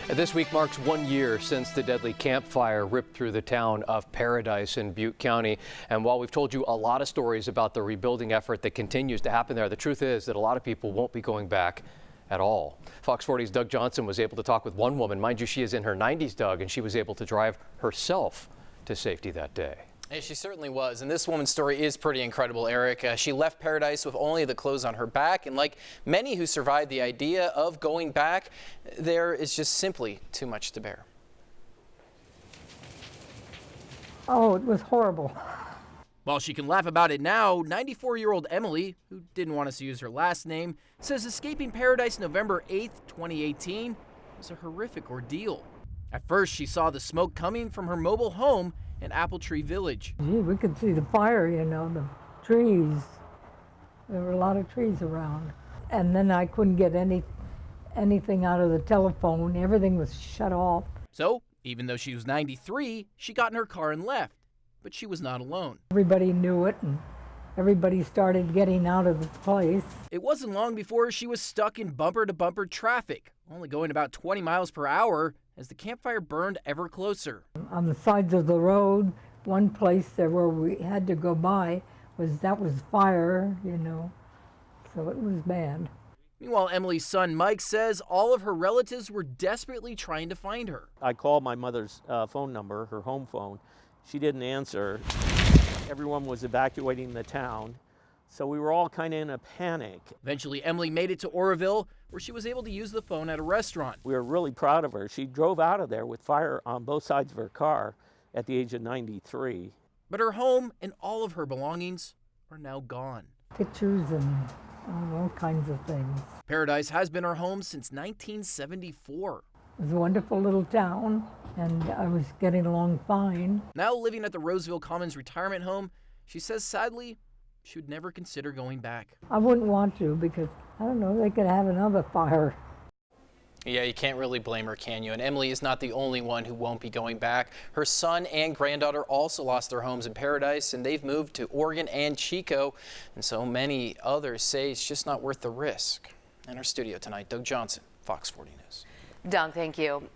This week marks 1 year since the deadly campfire ripped through the town of Paradise in Butte County. And while we've told you a lot of stories about the rebuilding effort that continues to happen there, the truth is that a lot of people won't be going back at all. Fox 40's Doug Johnson was able to talk with one woman. Mind you, she is in her 90s, Doug, and she was able to drive herself to safety that day. Yeah, she certainly was, and this woman's story is pretty incredible, Eric. She left Paradise with only the clothes on her back, and like many who survived the idea of going back, there is just simply too much to bear. Oh, it was horrible. While she can laugh about it now, 94-year-old Emily, who didn't want us to use her last name, says escaping Paradise November 8th, 2018 was a horrific ordeal. At first, she saw the smoke coming from her mobile home in Apple Tree Village. Gee, we could see the fire, you know, the trees. There were a lot of trees around. And then I couldn't get anything out of the telephone. Everything was shut off. So, even though she was 93, she got in her car and left. But she was not alone. Everybody knew it, and everybody started getting out of the place. It wasn't long before she was stuck in bumper-to-bumper traffic, only going about 20 miles per hour as the campfire burned ever closer. On the sides of the road, one place there where we had to go by was fire, you know, so it was bad. Meanwhile, Emily's son Mike says all of her relatives were desperately trying to find her. I called my mother's phone number, her home phone. She didn't answer. Everyone was evacuating the town, so we were all kind of in a panic. Eventually, Emily made it to Oroville, where she was able to use the phone at a restaurant. We were really proud of her. She drove out of there with fire on both sides of her car at the age of 93. But her home and all of her belongings are now gone. Pictures and all kinds of things. Paradise has been her home since 1974. It was a wonderful little town, and I was getting along fine. Now living at the Roseville Commons retirement home, she says sadly she would never consider going back. I wouldn't want to because, I don't know, they could have another fire. Yeah, you can't really blame her, can you? And Emily is not the only one who won't be going back. Her son and granddaughter also lost their homes in Paradise, and they've moved to Oregon and Chico. And so many others say it's just not worth the risk. In our studio tonight, Doug Johnson, Fox 40 News. Doug, thank you.